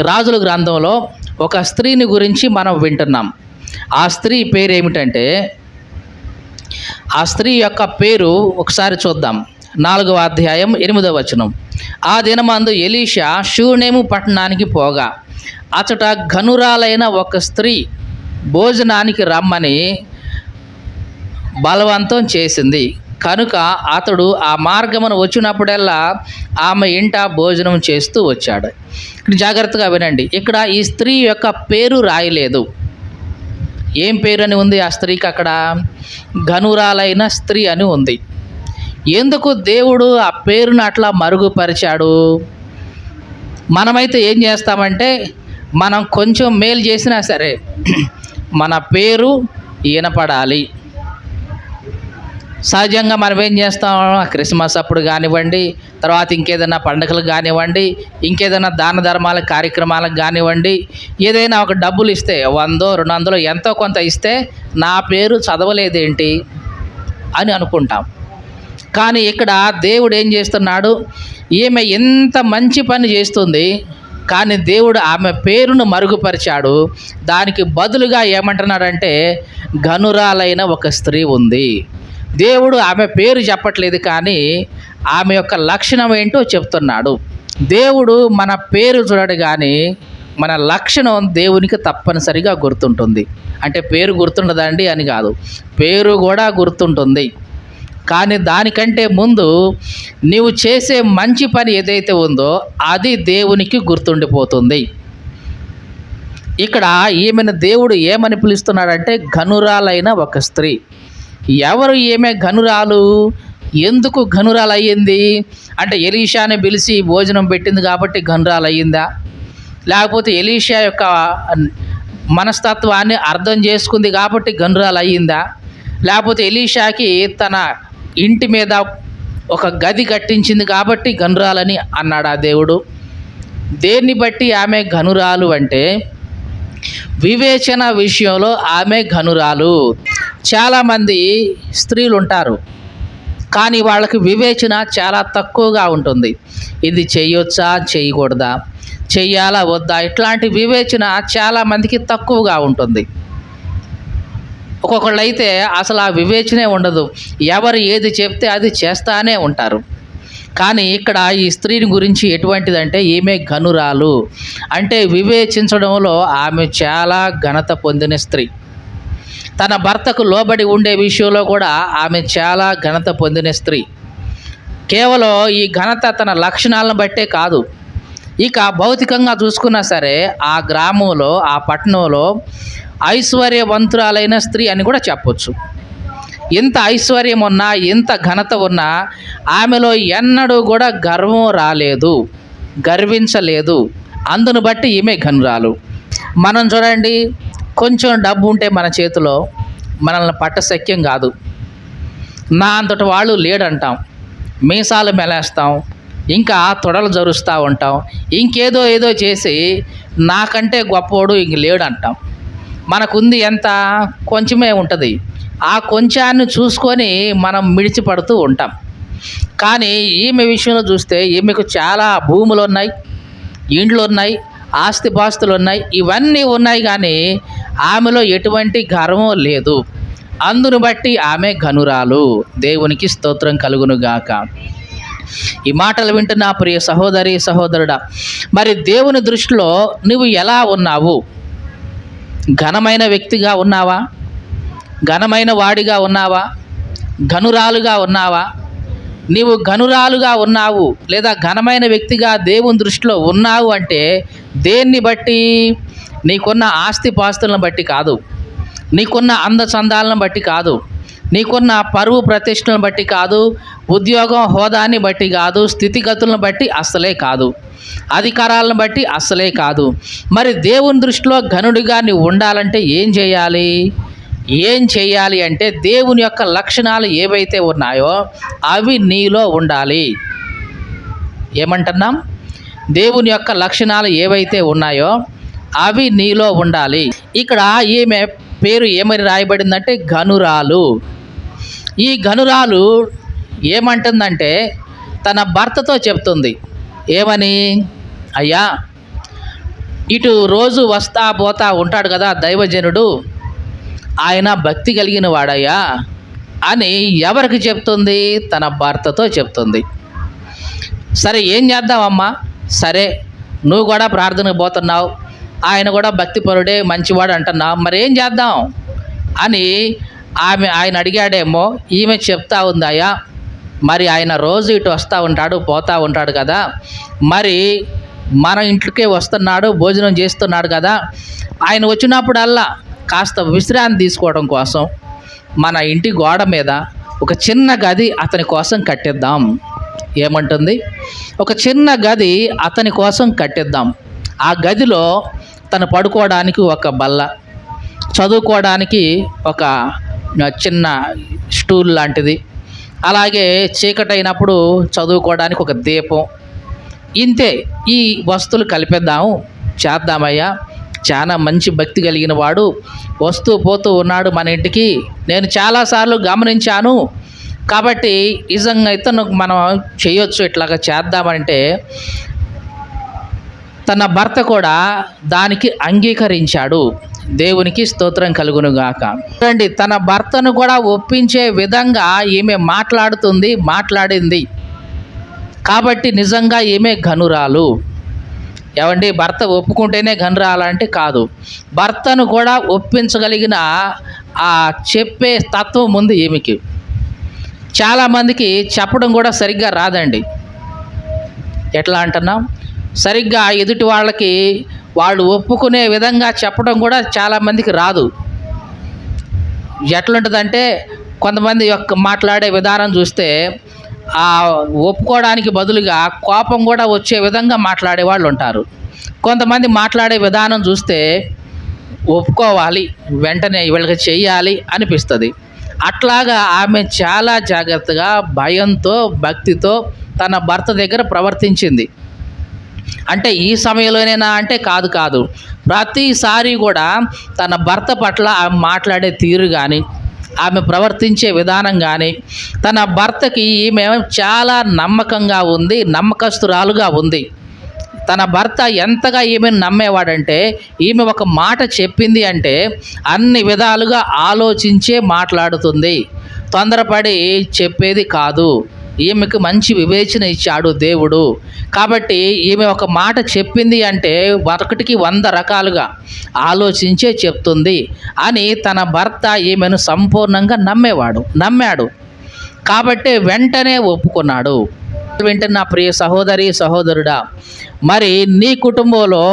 రాజుల గ్రంథంలో ఒక స్త్రీని గురించి మనం వింటున్నాం. ఆ స్త్రీ పేరు ఏమిటంటే, ఆ స్త్రీ యొక్క పేరు ఒకసారి చూద్దాం. 4వ అధ్యాయం 8వ వచనం. ఆ దినమందు ఎలీషా షూనేము పట్టణానికి పోగా అచట ఘనురాలైన ఒక స్త్రీ భోజనానికి రమ్మని బలవంతం చేసింది. కనుక అతడు ఆ మార్గమును వచ్చినప్పుడల్లా ఆమె ఇంట భోజనం చేస్తూ వచ్చాడు. ఇక్కడ జాగ్రత్తగా వినండి. ఇక్కడ ఈ స్త్రీ యొక్క పేరు రాయలేదు. ఏం పేరు అని ఉంది ఆ స్త్రీకి? అక్కడ ఘనురాలైన స్త్రీ అని ఉంది. ఎందుకు దేవుడు ఆ పేరును అట్లా మరుగుపరిచాడు? మనమైతే ఏం చేస్తామంటే, మనం కొంచెం మేలు చేసినా సరే మన పేరు వినపడాలి. సహజంగా మనం ఏం చేస్తాం, క్రిస్మస్ అప్పుడు కానివ్వండి, తర్వాత ఇంకేదైనా పండుగలకు కానివ్వండి, ఇంకేదైనా దాన ధర్మాల కార్యక్రమాలకు కానివ్వండి, ఏదైనా ఒక డబ్బులు ఇస్తే 100, 200 ఎంతో కొంత ఇస్తే నా పేరు చదవలేదేంటి అని అనుకుంటాం. కానీ ఇక్కడ దేవుడు ఏం చేస్తున్నాడు, ఈమె ఎంత మంచి పని చేస్తుంది, కానీ దేవుడు ఆమె పేరును మరుగుపరిచాడు. దానికి బదులుగా ఏమంటున్నాడంటే, ఘనురాలైన ఒక స్త్రీ ఉంది. దేవుడు ఆమె పేరు చెప్పట్లేదు, కానీ ఆమె యొక్క లక్షణం ఏంటో చెప్తున్నాడు. దేవుడు మన పేరు చూడడు, కానీ మన లక్షణం దేవునికి తప్పనిసరిగా గుర్తుంటుంది. అంటే పేరు గుర్తుండదండి అని కాదు, పేరు కూడా గుర్తుంటుంది. కానీ దానికంటే ముందు నీవు చేసే మంచి పని ఏదైతే ఉందో అది దేవునికి గుర్తుండిపోతుంది. ఇక్కడ ఈమెను దేవుడు ఏమని పిలుస్తున్నాడంటే, ఘనురాలైన ఒక స్త్రీ. ఎవరు ఈమె ఘనురాలు? ఎందుకు ఘనురాలు అయ్యింది అంటే, ఎలీషాని పిలిచి భోజనం పెట్టింది కాబట్టి ఘనురాలు అయ్యిందా? లేకపోతే ఎలీషా యొక్క మనస్తత్వాన్ని అర్థం చేసుకుంది కాబట్టి ఘనురాలు అయ్యిందా? లేకపోతే ఎలీషాకి తన ఇంటి మీద ఒక గది కట్టించింది కాబట్టి ఘనురాలని అన్నాడా దేవుడు? దేన్ని బట్టి ఆమె ఘనురాలు అంటే, వివేచన విషయంలో ఆమె ఘనురాలు. చాలామంది స్త్రీలు ఉంటారు, కానీ వాళ్ళకి వివేచన చాలా తక్కువగా ఉంటుంది. ఇది చేయొచ్చా, చేయకూడదా, చెయ్యాలా వద్దా, ఇట్లాంటి వివేచన చాలామందికి తక్కువగా ఉంటుంది. ఒక్కొక్కళ్ళు అయితే అసలు ఆ వివేచనే ఉండదు, ఎవరు ఏది చెప్తే అది చేస్తానే ఉంటారు. కానీ ఇక్కడ ఈ స్త్రీని గురించి ఎటువంటిదంటే, ఈమె ఘనురాలు అంటే వివేచించడంలో ఆమె చాలా ఘనత పొందిన స్త్రీ. తన భర్తకు లోబడి ఉండే విషయంలో కూడా ఆమె చాలా ఘనత పొందిన స్త్రీ. కేవలం ఈ ఘనత తన లక్షణాలను బట్టే కాదు, ఇక భౌతికంగా చూసుకున్నా సరే ఆ గ్రామంలో, ఆ పట్టణంలో ఐశ్వర్యవంతురాలైన స్త్రీ అని కూడా చెప్పొచ్చు. ఎంత ఐశ్వర్యం ఉన్నా, ఎంత ఘనత ఉన్నా ఆమెలో ఎన్నడూ కూడా గర్వం రాలేదు, గర్వించలేదు. అందును బట్టి ఈమె ఘనురాలు. మనం చూడండి, కొంచెం డబ్బు ఉంటే మన చేతిలో మనల్ని పట్టశక్యం కాదు. నా అంతటి వాళ్ళు లేడంటాం, మీసాలు మెలేస్తాం, ఇంకా తొడలు జరుస్తూ ఉంటాం, ఇంకేదో ఏదో చేసి నాకంటే గొప్పోడు ఇంక లేడంటాం. మనకుంది ఎంత? కొంచెమే ఉంటుంది. ఆ కొంచాన్ని చూసుకొని మనం మిడిచిపడుతూ ఉంటాం. కానీ ఈమె విషయంలో చూస్తే ఈమెకు చాలా భూములు ఉన్నాయి, ఇండ్లు ఉన్నాయి, ఆస్తిపాస్తులు ఉన్నాయి, ఇవన్నీ ఉన్నాయి, కానీ ఆమెలో ఎటువంటి గర్వం లేదు. అందును బట్టి ఆమె ఘనురాలు. దేవునికి స్తోత్రం కలుగునుగాక. ఈ మాటలు వింటున్న ప్రియ సహోదరి, సహోదరుడా, మరి దేవుని దృష్టిలో నువ్వు ఎలా ఉన్నావు? ఘనమైన వ్యక్తిగా ఉన్నావా? ఘనమైన వాడిగా ఉన్నావా? ఘనురాలుగా ఉన్నావా? నీవు ఘనురాలుగా ఉన్నావు లేదా ఘనమైన వ్యక్తిగా దేవుని దృష్టిలో ఉన్నావు అంటే దేన్ని బట్టి? నీకున్న ఆస్తిపాస్తులను బట్టి కాదు, నీకున్న అందచందాలను బట్టి కాదు, నీకున్న పరువు ప్రతిష్టలను బట్టి కాదు, ఉద్యోగం హోదాని బట్టి కాదు, స్థితిగతులను బట్టి అస్సలే కాదు, అధికారాలను బట్టి అస్సలే కాదు. మరి దేవుని దృష్టిలో ఘనుడిగా నీవు ఉండాలంటే ఏం చేయాలి? ఏం చేయాలి అంటే, దేవుని యొక్క లక్షణాలు ఏవైతే ఉన్నాయో అవి నీలో ఉండాలి. ఏమంటున్నాం? దేవుని యొక్క లక్షణాలు ఏవైతే ఉన్నాయో అవి నీలో ఉండాలి. ఇక్కడ ఈమె పేరు ఏమని రాయబడిందంటే ఘనురాలు. ఈ ఘనురాలు ఏమంటుందంటే తన భర్తతో చెప్తుంది. ఏమని? అయ్యా, ఇటు రోజు వస్తా పోతా ఉంటాడు కదా దైవజనుడు, ఆయన భక్తి కలిగిన వాడయ్యా అని ఎవరికి చెప్తుంది? తన భర్తతో చెప్తుంది. సరే ఏం చేద్దామమ్మా, సరే నువ్వు కూడా ప్రార్థనకు పోతున్నావు, ఆయన కూడా భక్తిపరుడే మంచివాడు అంటున్నావు, మరి ఏం చేద్దాం అని ఆయన అడిగాడేమో. ఈమె చెప్తా ఉందాయా, మరి ఆయన రోజు ఇటు వస్తూ ఉంటాడు పోతూ ఉంటాడు కదా, మరి మన ఇంట్లోకే వస్తున్నాడు, భోజనం చేస్తున్నాడు కదా, ఆయన వచ్చినప్పుడల్లా కాస్త విశ్రాంతి తీసుకోవడం కోసం మన ఇంటి గోడ మీద ఒక చిన్న గది అతని కోసం కట్టిద్దాం. ఏమంటుంది? ఒక చిన్న గది అతని కోసం కట్టిద్దాం. ఆ గదిలో తను పడుకోవడానికి ఒక బల్ల, చదువుకోవడానికి ఒక చిన్న స్టూల్ లాంటిది, అలాగే చీకటైనప్పుడు చదువుకోవడానికి ఒక దీపం, ఇంతే. ఈ వస్తువులు కలిపేద్దాము, చేద్దామయ్యా, చాలా మంచి భక్తి కలిగిన వాడు, వస్తూ పోతూ ఉన్నాడు మన ఇంటికి, నేను చాలాసార్లు గమనించాను, కాబట్టి నిజంగా అయితే మనం చేయొచ్చు, ఇట్లాగా చేద్దామంటే తన భర్త కూడా దానికి అంగీకరించాడు. దేవునికి స్తోత్రం కలుగునుగాక. చూడండి, తన భర్తను కూడా ఒప్పించే విధంగా ఈమె మాట్లాడింది కాబట్టి నిజంగా ఈమె ఘనురాలు. ఏమండి, భర్త ఒప్పుకుంటేనే ఘనురాలంటే కాదు, భర్తను కూడా ఒప్పించగలిగిన ఆ చెప్పే తత్వం ఉంది ఈమెకి. చాలామందికి చెప్పడం కూడా సరిగ్గా రాదండి. ఎట్లా అంటున్నాం, సరిగ్గా ఎదుటి వాళ్ళకి వాళ్ళు ఒప్పుకునే విధంగా చెప్పడం కూడా చాలామందికి రాదు. ఎట్లుంటుందంటే కొంతమంది యొక్క మాట్లాడే విధానం చూస్తే ఆ ఒప్పుకోవడానికి బదులుగా కోపం కూడా వచ్చే విధంగా మాట్లాడే వాళ్ళు ఉంటారు. కొంతమంది మాట్లాడే విధానం చూస్తే ఒప్పుకోవాలి, వెంటనే వీళ్ళకి చెయ్యాలి అనిపిస్తుంది. అట్లాగా ఆమె చాలా జాగ్రత్తగా, భయంతో, భక్తితో తన భర్త దగ్గర ప్రవర్తించింది. అంటే ఈ సమయంలోనేనా అంటే కాదు, ప్రతిసారి కూడా తన భర్త పట్ల ఆమె మాట్లాడే తీరు కానీ, ఆమె ప్రవర్తించే విధానం కానీ, తన భర్తకి ఈమె చాలా నమ్మకంగా ఉంది, నమ్మకస్తురాలుగా ఉంది. తన భర్త ఎంతగా ఈమెను నమ్మేవాడంటే, ఈమె ఒక మాట చెప్పింది అంటే అన్ని విధాలుగా ఆలోచించే మాట్లాడుతుంది, తొందరపడి చెప్పేది కాదు. ఈమెకు మంచి వివేచన ఇచ్చాడు దేవుడు. కాబట్టి ఈమె ఒక మాట చెప్పింది అంటే ఒకటికి 100 రకాలుగా ఆలోచించే చెప్తుంది అని తన భర్త ఈమెను సంపూర్ణంగా నమ్మాడు. కాబట్టి వెంటనే ఒప్పుకున్నాడు. వింటున్న ప్రియ సహోదరి సహోదరుడా, మరి నీ కుటుంబంలో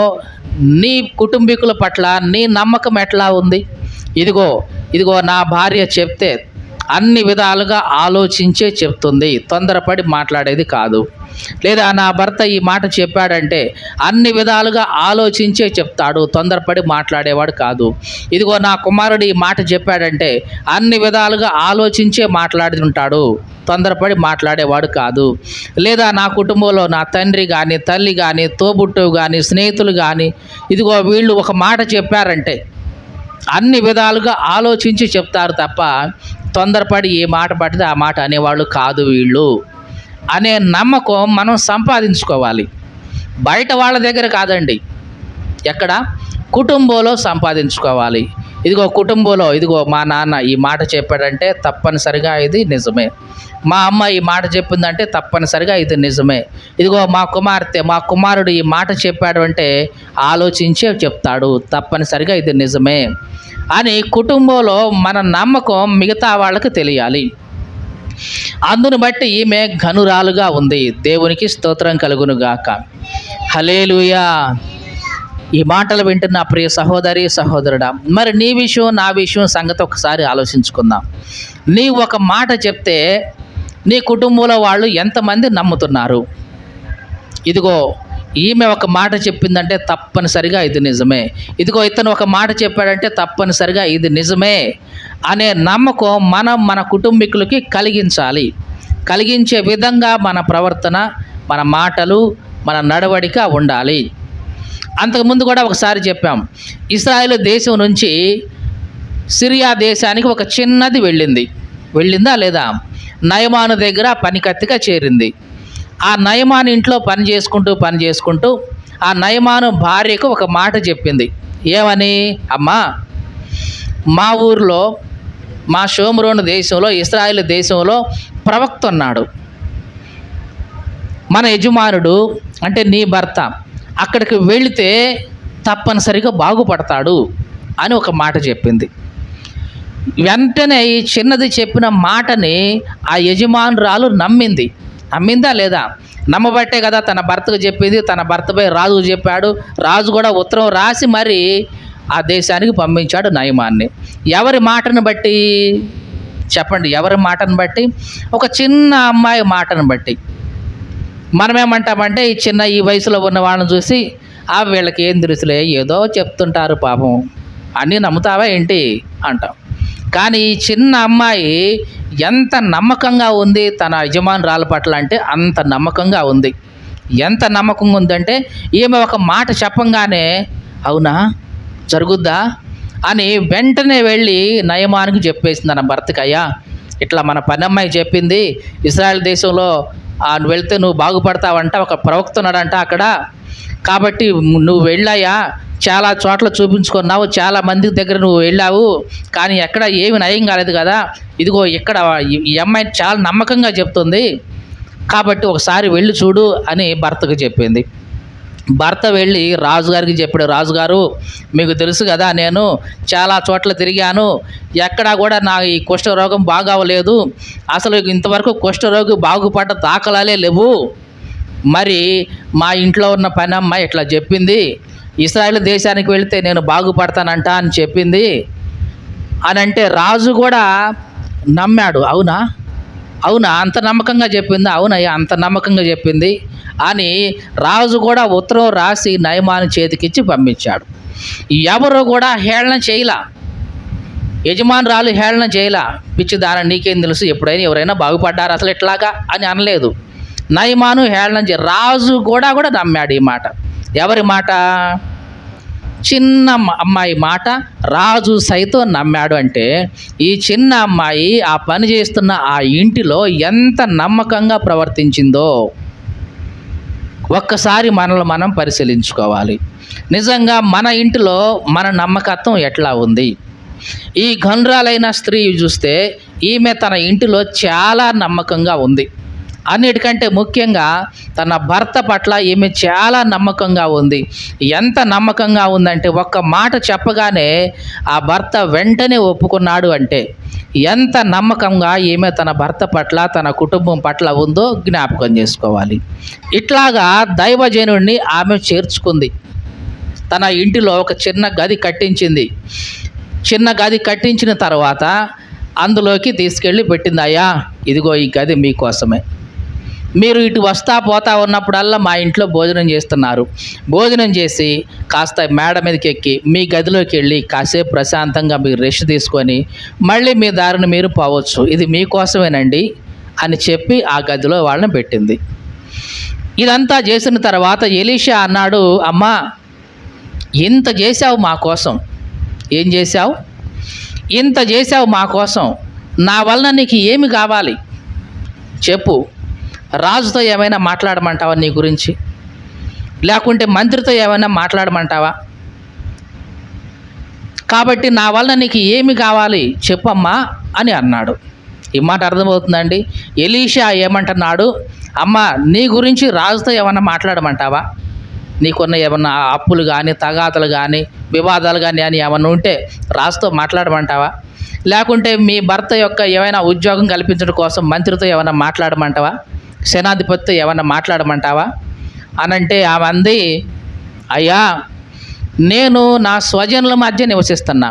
నీ కుటుంబీకుల పట్ల నీ నమ్మకం ఎట్లా ఉంది? ఇదిగో నా భార్య చెప్తే అన్ని విధాలుగా ఆలోచించే చెప్తుంది, తొందరపడి మాట్లాడేది కాదు. లేదా నా భర్త ఈ మాట చెప్పాడంటే అన్ని విధాలుగా ఆలోచించే చెప్తాడు, తొందరపడి మాట్లాడేవాడు కాదు. ఇదిగో నా కుమారుడు ఈ మాట చెప్పాడంటే అన్ని విధాలుగా ఆలోచించే మాట్లాడుతుంటాడు, తొందరపడి మాట్లాడేవాడు కాదు. లేదా నా కుటుంబంలో నా తండ్రి కానీ, తల్లి కానీ, తోబుట్టువు కానీ, స్నేహితులు కానీ, ఇదిగో వీళ్ళు ఒక మాట చెప్పారంటే అన్ని విధాలుగా ఆలోచించి చెప్తారు తప్ప తొందరపడి ఏ మాట పడితే ఆ మాట అనేవాళ్ళు కాదు వీళ్ళు అనే నమ్మకం మనం సంపాదించుకోవాలి. బయట వాళ్ళ దగ్గర కాదండి, ఎక్కడ? కుటుంబంలో సంపాదించుకోవాలి. కుటుంబంలో మా నాన్న ఈ మాట చెప్పాడంటే తప్పనిసరిగా ఇది నిజమే, మా అమ్మ ఈ మాట చెప్పిందంటే తప్పనిసరిగా ఇది నిజమే, మా కుమార్తె మా కుమారుడు ఈ మాట చెప్పాడు అంటే ఆలోచించే చెప్తాడు, తప్పనిసరిగా ఇది నిజమే అని కుటుంబంలో మన నమ్మకం మిగతా వాళ్ళకి తెలియాలి. అందును బట్టి ఈమె ఘనురాలుగా ఉంది. దేవునికి స్తోత్రం కలుగునుగాక. హల్లెలూయా. ఈ మాటలు వింటున్న ప్రియ సహోదరి సహోదరుడా, మరి నీ విషయం నా విషయం సంగతి ఒకసారి ఆలోచించుకుందాం. నీ ఒక మాట చెప్తే నీ కుటుంబంలో వాళ్ళు ఎంతమంది నమ్ముతున్నారు? ఈమె ఒక మాట చెప్పిందంటే తప్పనిసరిగా ఇది నిజమే, ఇతను ఒక మాట చెప్పాడంటే తప్పనిసరిగా ఇది నిజమే అనే నమ్మకం మనం మన కుటుంబీకులకి కలిగించే విధంగా మన ప్రవర్తన, మన మాటలు, మన నడవడిక ఉండాలి. అంతకుముందు కూడా ఒకసారి చెప్పాం, ఇశ్రాయేలు దేశం నుంచి సిరియా దేశానికి ఒక చిన్నది వెళ్ళిందా లేదా? నయమాను దగ్గర పనికత్తిగా చేరింది. ఆ నయమాను ఇంట్లో పని చేసుకుంటూ ఆ నయమాను భార్యకు ఒక మాట చెప్పింది. ఏమని? అమ్మా, మా ఊరిలో, మా షోమ్రోను దేశంలో, ఇశ్రాయేలు దేశంలో ప్రవక్త ఉన్నాడు. మన యజమానుడు అంటే నీ భర్త అక్కడికి వెళితే తప్పనిసరిగా బాగుపడతాడు అని ఒక మాట చెప్పింది. వెంటనే ఈ చిన్నది చెప్పిన మాటని ఆ యజమానురాలు నమ్మిందా లేదా? నమ్మబట్టే కదా తన భర్తకు చెప్పింది. తన భర్తపై రాజుకు చెప్పాడు. రాజు కూడా ఉత్తరం రాసి మరి ఆ దేశానికి పంపించాడు నయమాన్ని. ఎవరి మాటను బట్టి చెప్పండి? ఎవరి మాటను బట్టి? ఒక చిన్న అమ్మాయి మాటను బట్టి. మనమేమంటామంటే ఈ వయసులో ఉన్న వాళ్ళని చూసి వీళ్ళకి ఏం తెలుసులే, ఏదో చెప్తుంటారు పాపం, అన్నీ నమ్ముతావా ఏంటి అంటాం. కానీ ఈ చిన్న అమ్మాయి ఎంత నమ్మకంగా ఉంది తన యజమానురాల పట్ల అంటే అంత నమ్మకంగా ఉంది. ఎంత నమ్మకంగా ఉందంటే ఈమె ఒక మాట చెప్పంగానే అవునా, జరుగుద్దా అని వెంటనే వెళ్ళి నయమానికి చెప్పేసింది తన భర్తకి. అయ్యా, ఇట్లా మన పనమ్మాయి చెప్పింది, ఇశ్రాయేల్ దేశంలో వెళ్తే నువ్వు బాగుపడతావంట, ఒక ప్రవక్త ఉన్నాడంట అక్కడ, కాబట్టి నువ్వు వెళ్ళాయా, చాలా చోట్ల చూపించుకున్నావు, చాలా మంది దగ్గర నువ్వు వెళ్ళావు, కానీ ఎక్కడ ఏమి నయం కాలేదు కదా, ఇదిగో ఇక్కడ ఈ అమ్మాయి చాలా నమ్మకంగా చెప్తుంది, కాబట్టి ఒకసారి వెళ్ళి చూడు అని భర్తకు చెప్పింది. భర్త వెళ్ళి రాజుగారికి చెప్పాడు. రాజుగారు, మీకు తెలుసు కదా, నేను చాలా చోట్ల తిరిగాను, ఎక్కడా కూడా నా ఈ కుష్ఠరోగం బాగవలేదు, అసలు ఇంతవరకు కుష్ఠరోగి బాగుపడ్డ దాఖలాలే లేవు. మరి మా ఇంట్లో ఉన్న పని అమ్మాయి ఇట్లా చెప్పింది, ఇశ్రాయేలు దేశానికి వెళితే నేను బాగుపడతానంట అని చెప్పింది అని అంటే రాజు కూడా నమ్మాడు. అవునా, అంత నమ్మకంగా చెప్పింది? అవునయ్యా, అంత నమ్మకంగా చెప్పింది అని రాజు కూడా ఉత్తరం రాసి నయమాను చేతికిచ్చి పంపించాడు. ఎవరు కూడా హేళన చేయలా, యజమానురాలు హేళన చేయలా. పిచ్చిదాన, నీకేం తెలుసు, ఎప్పుడైనా ఎవరైనా బాగుపడ్డారు అసలు ఇట్లాగా అని అనలేదు. నయమాను హేళన రాజు కూడా నమ్మాడు ఈ మాట. ఎవరి మాట? చిన్న అమ్మాయి మాట రాజు సైతం నమ్మాడు. అంటే ఈ చిన్న అమ్మాయి ఆ పని చేస్తున్న ఆ ఇంటిలో ఎంత నమ్మకంగా ప్రవర్తించిందో ఒక్కసారి మనల్ని మనం పరిశీలించుకోవాలి. నిజంగా మన ఇంటిలో మన నమ్మకత్వం ఎట్లా ఉంది? ఈ గనురాలైన స్త్రీ చూస్తే ఈమె తన ఇంటిలో చాలా నమ్మకంగా ఉంది. అన్నిటికంటే ముఖ్యంగా తన భర్త పట్ల ఈమె చాలా నమ్మకంగా ఉంది. ఎంత నమ్మకంగా ఉందంటే ఒక్క మాట చెప్పగానే ఆ భర్త వెంటనే ఒప్పుకున్నాడు. అంటే ఎంత నమ్మకంగా ఈమె తన భర్త పట్ల, తన కుటుంబం పట్ల ఉందో జ్ఞాపకం చేసుకోవాలి. ఇట్లాగా దైవజనుడిని ఆమె చేర్చుకుంది. తన ఇంటిలో ఒక చిన్న గది కట్టించింది. చిన్న గది కట్టించిన తర్వాత అందులోకి తీసుకెళ్ళి పెట్టింది. అయ్యా, ఇదిగో ఈ గది మీకోసమే, మీరు ఇటు వస్తా పోతా ఉన్నప్పుడల్లా మా ఇంట్లో భోజనం చేస్తున్నారు, భోజనం చేసి కాస్త మేడ మీదకి ఎక్కి మీ గదిలోకి వెళ్ళి కాసేపు ప్రశాంతంగా మీరు రెస్ట్ తీసుకొని మళ్ళీ మీ దారిని మీరు పోవచ్చు, ఇది మీకోసమేనండి అని చెప్పి ఆ గదిలో వాళ్ళని పెట్టింది. ఇదంతా చేసిన తర్వాత ఎలీషా అన్నాడు, అమ్మా, ఇంత చేశావు మా కోసం, ఏం చేశావు? ఇంత చేశావు మా కోసం, నా వలన నీకు ఏమి కావాలి చెప్పు. రాజుతో ఏమైనా మాట్లాడమంటావా నీ గురించి? లేకుంటే మంత్రితో ఏమైనా మాట్లాడమంటావా? కాబట్టి నా వలన నీకు ఏమి కావాలి చెప్పమ్మా అని అన్నాడు. ఈ మాట అర్థమవుతుందండి? ఎలీషా ఏమంటున్నాడు, అమ్మ, నీ గురించి రాజుతో ఏమన్నా మాట్లాడమంటావా? నీకున్న ఏమన్నా అప్పులు కానీ, తగాతలు కానీ, వివాదాలు కానీ అని ఏమన్నా ఉంటే రాజుతో మాట్లాడమంటావా? లేకుంటే మీ భర్త యొక్క ఏమైనా ఉద్యోగం కల్పించడం కోసం మంత్రితో ఏమైనా మాట్లాడమంటావా? సేనాధిపతితో ఏమైనా మాట్లాడమంటావా అనంటే ఆమె అంది, అయ్యా, నేను నా స్వజనుల మధ్య నివసిస్తున్నా,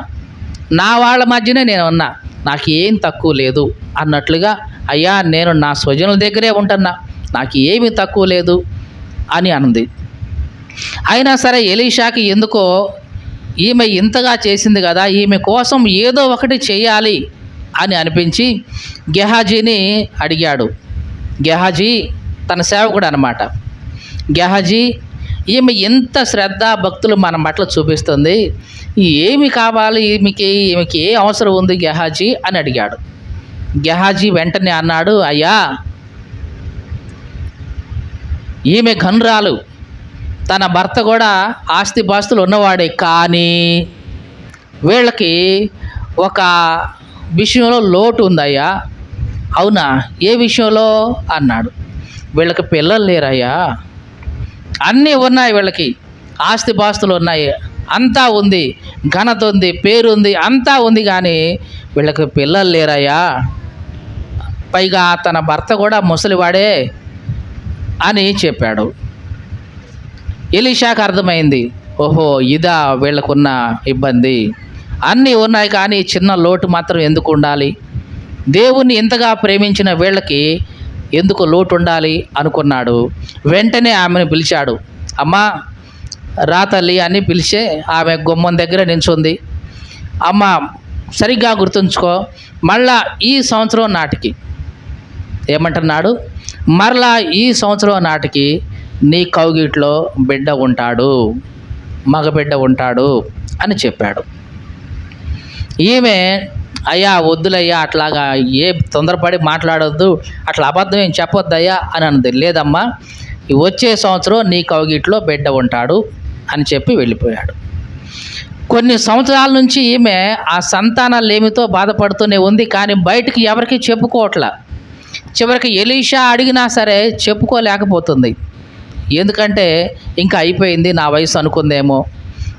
నా వాళ్ళ మధ్యనే నేను ఉన్నా, నాకు ఏం తక్కువ లేదు అన్నట్లుగా, అయ్యా, నేను నా స్వజనుల దగ్గరే ఉంటున్నా, నాకు ఏమీ తక్కువ లేదు అని అంది. అయినా సరే ఎలీషాకి ఎందుకో ఈమె ఇంతగా చేసింది కదా, ఈమె కోసం ఏదో ఒకటి చేయాలి అని అనిపించి గెహాజీని అడిగాడు. గెహాజీ తన సేవకుడు అనమాట. గెహాజీ, ఈమె ఎంత శ్రద్ధ భక్తులు మన పట్ల చూపిస్తుంది, ఏమి కావాలి ఈమెకి ఏ అవసరం ఉంది గెహాజీ అని అడిగాడు. గెహాజీ వెంటనే అన్నాడు, అయ్యా, ఈమె గనురాలు, తన భర్త కూడా ఆస్తిపాస్తులు ఉన్నవాడే, కానీ వీళ్ళకి ఒక విషయంలో లోటు ఉందయ్యా. అవునా, ఏ విషయంలో అన్నాడు. వీళ్ళకి పిల్లలు లేరయ్యా. అన్నీ ఉన్నాయి, వీళ్ళకి ఆస్తిపాస్తులు ఉన్నాయి, అంతా ఉంది, ఘనత ఉంది, పేరు ఉంది, అంతా ఉంది, కానీ వీళ్ళకి పిల్లలు లేరయ్యా. పైగా తన భర్త కూడా ముసలివాడే అని చెప్పాడు. ఎలీషాకు అర్థమైంది, ఓహో ఇదా వీళ్ళకున్న ఇబ్బంది. అన్నీ ఉన్నాయి కానీ చిన్న లోటు మాత్రం ఎందుకు ఉండాలి? దేవుణ్ణి ఇంతగా ప్రేమించిన వీళ్ళకి ఎందుకు లోటు ఉండాలి అనుకున్నాడు. వెంటనే ఆమెను పిలిచాడు. అమ్మా రా తల్లి అని పిలిచే ఆమె గుమ్మం దగ్గర నించుంది. అమ్మ సరిగ్గా గుర్తుంచుకో, మళ్ళా ఈ సంవత్సరం నాటికి ఏమంటున్నాడు, మరలా ఈ సంవత్సరం నాటికి నీ కౌగిట్లో బిడ్డ ఉంటాడు, మగబిడ్డ ఉంటాడు అని చెప్పాడు. ఈమె అయ్యా వద్దులయ్యా, అట్లాగా ఏ తొందరపడి మాట్లాడొద్దు, అట్లా అబద్ధం ఏం చెప్పొద్దయ్యా అని అన్నది. లేదమ్మా, వచ్చే సంవత్సరం నీ కౌగిట్లో బిడ్డ ఉంటాడు అని చెప్పి వెళ్ళిపోయాడు. కొన్ని సంవత్సరాల నుంచి ఈమె ఆ సంతానాలేమితో బాధపడుతూనే ఉంది, కానీ బయటికి ఎవరికి చెప్పుకోవట్లా. చివరికి ఎలీషా అడిగినా సరే చెప్పుకోలేకపోతుంది. ఎందుకంటే ఇంకా అయిపోయింది నా వయసు అనుకుందేమో,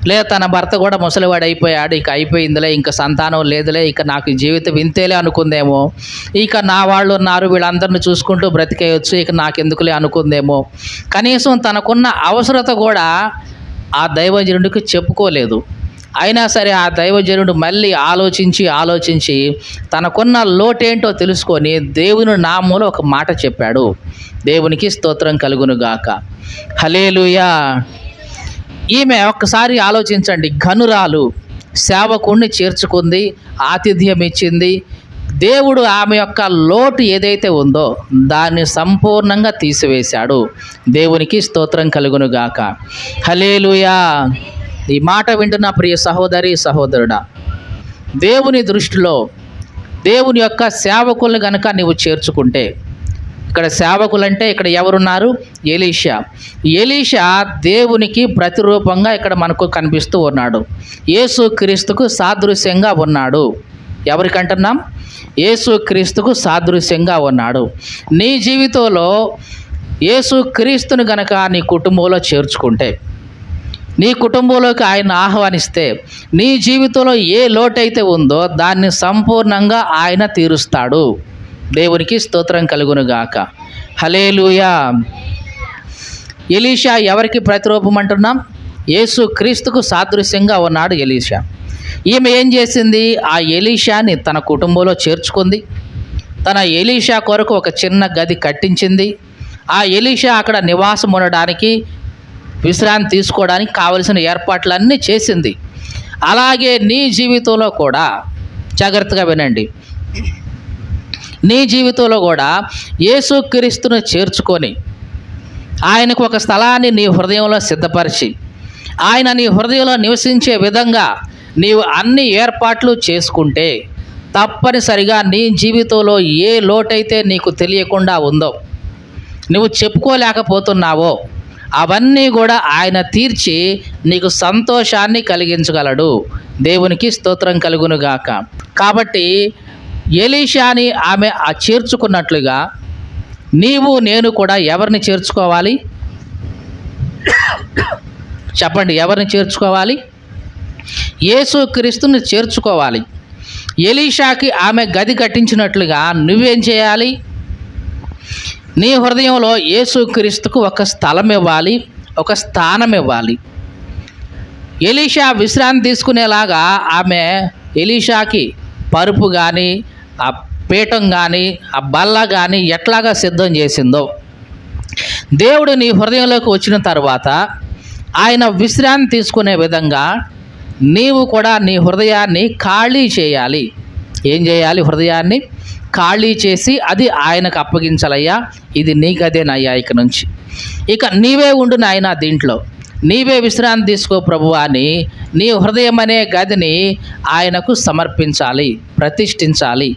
లేదా తన భర్త కూడా ముసలివాడు అయిపోయాడు, ఇక అయిపోయిందిలే, ఇంకా సంతానం లేదులే, ఇక నాకు జీవితం ఇంతేలే అనుకుందేమో, ఇక నా వాళ్ళు ఉన్నారు వీళ్ళందరిని చూసుకుంటూ బ్రతికేయచ్చు, ఇక నాకెందుకులే అనుకుందేమో. కనీసం తనకున్న అవసరత కూడా ఆ దైవజనుడికి చెప్పుకోలేదు. అయినా సరే ఆ దైవజనుడు మళ్ళీ ఆలోచించి తనకున్న లోటేంటో తెలుసుకొని దేవుని నామములో ఒక మాట చెప్పాడు. దేవునికి స్తోత్రం కలుగునుగాక. హల్లెలూయా. ఈమె ఒక్కసారి ఆలోచించండి, ఘనురాలు, సేవకుణ్ణి చేర్చుకుంది, ఆతిథ్యం ఇచ్చింది. దేవుడు ఆమె యొక్క లోటు ఏదైతే ఉందో దాన్ని సంపూర్ణంగా తీసివేశాడు. దేవునికి స్తోత్రం కలుగునుగాక. హల్లెలూయా. ఈ మాట వింటున్న ప్రియ సహోదరి సహోదరుడా, దేవుని దృష్టిలో దేవుని యొక్క సేవకులను గనక నీవు చేర్చుకుంటే, ఇక్కడ సేవకులంటే ఇక్కడ ఎవరున్నారు? ఎలీషా. ఎలీషా దేవునికి ప్రతిరూపంగా ఇక్కడ మనకు కనిపిస్తూ ఉన్నాడు. యేసు క్రీస్తుకు సాదృశ్యంగా ఉన్నాడు. ఎవరికంటున్నాం? యేసు క్రీస్తుకు సాదృశ్యంగా ఉన్నాడు. నీ జీవితంలో యేసు క్రీస్తుని గనక నీ కుటుంబంలో చేర్చుకుంటే, నీ కుటుంబంలోకి ఆయన ఆహ్వానిస్తే, నీ జీవితంలో ఏ లోటైతే ఉందో దాన్ని సంపూర్ణంగా ఆయన తీరుస్తాడు. దేవునికి స్తోత్రం కలుగునుగాక. హల్లెలూయా. ఎలీషా ఎవరికి ప్రతిరూపం అంటున్నాం? యేసు క్రీస్తుకు సాదృశ్యంగా ఉన్నాడు ఎలీషా. ఈమె ఏం చేసింది? ఆ ఎలీషాని తన కుటుంబంలో చేర్చుకుంది. తన ఎలీషా కొరకు ఒక చిన్న గది కట్టించింది. ఆ ఎలీషా అక్కడ నివాసం ఉండడానికి, విశ్రాంతి తీసుకోవడానికి కావలసిన ఏర్పాట్లన్నీ చేసింది. అలాగే నీ జీవితంలో కూడా జాగ్రత్తగా వినండి, నీ జీవితంలో కూడా యేసుక్రీస్తును చేర్చుకొని ఆయనకు ఒక స్థలాన్ని నీ హృదయంలో సిద్ధపరిచి, ఆయన నీ హృదయంలో నివసించే విధంగా నీవు అన్ని ఏర్పాట్లు చేసుకుంటే తప్పనిసరిగా నీ జీవితంలో ఏ లోటైతే నీకు తెలియకుండా ఉందో, నువ్వు చెప్పుకోలేకపోతున్నావో అవన్నీ కూడా ఆయన తీర్చి నీకు సంతోషాన్ని కలిగించగలడు. దేవునికి స్తోత్రం కలుగునుగాక. కాబట్టి ఎలీషాని ఆమె చేర్చుకున్నట్లుగా నీవు నేను కూడా ఎవరిని చేర్చుకోవాలి? చెప్పండి, ఎవరిని చేర్చుకోవాలి? యేసుక్రీస్తుని చేర్చుకోవాలి. ఎలీషాకి ఆమె గది కట్టించినట్లుగా నువ్వేం చేయాలి? నీ హృదయంలో యేసుక్రీస్తుకు ఒక స్థలం ఇవ్వాలి, ఒక స్థానం ఇవ్వాలి. ఎలీషా విశ్రాంతి తీసుకునేలాగా ఆమె ఎలీషాకి పరుపు కానీ, ఆ పీఠం కానీ, ఆ బల్ల కానీ ఎట్లాగా సిద్ధం చేసిందో, దేవుడు నీ హృదయంలోకి వచ్చిన తర్వాత ఆయన విశ్రాంతి తీసుకునే విధంగా నీవు కూడా నీ హృదయాన్ని ఖాళీ చేయాలి. ఏం చేయాలి? హృదయాన్ని ఖాళీ చేసి అది ఆయనకు అప్పగించాలయ్యా, ఇది నీ గదేనయ్యా, ఇక నుంచి ఇక నీవే ఉండు నాయన, దీంట్లో నీవే విశ్రాంతి తీసుకో ప్రభువా అని నీ హృదయం అనే గదిని ఆయనకు సమర్పించాలి, ప్రతిష్ఠించాలి.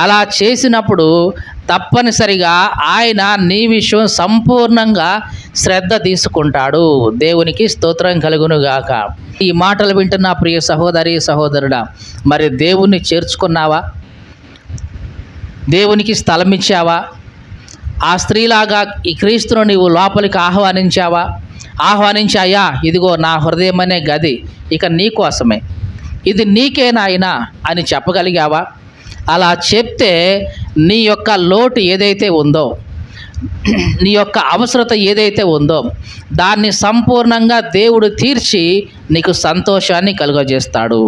అలా చేసినప్పుడు తప్పనిసరిగా ఆయన నీ విషయం సంపూర్ణంగా శ్రద్ధ తీసుకుంటాడు. దేవునికి స్తోత్రం కలుగును గాక. ఈ మాటలు వింటున్న ప్రియ సహోదరి సహోదరుడా, మరి దేవుణ్ణి చేర్చుకున్నావా? దేవునికి స్థలం ఇచ్చావా? ఆ స్త్రీలాగా ఈ క్రీస్తును నీవు లోపలికి ఆహ్వానించావా? ఆహ్వానించి, అయ్యా ఇదిగో నా హృదయం అనే గది ఇక నీ కోసమే, ఇది నీకే నాయనా అని చెప్పగలిగావా? అలా చెప్తే నీ యొక్క లోటు ఏదైతే ఉందో, నీ యొక్క అవసరత ఏదైతే ఉందో దాన్ని సంపూర్ణంగా దేవుడు తీర్చి నీకు సంతోషాన్ని కలుగజేస్తాడు.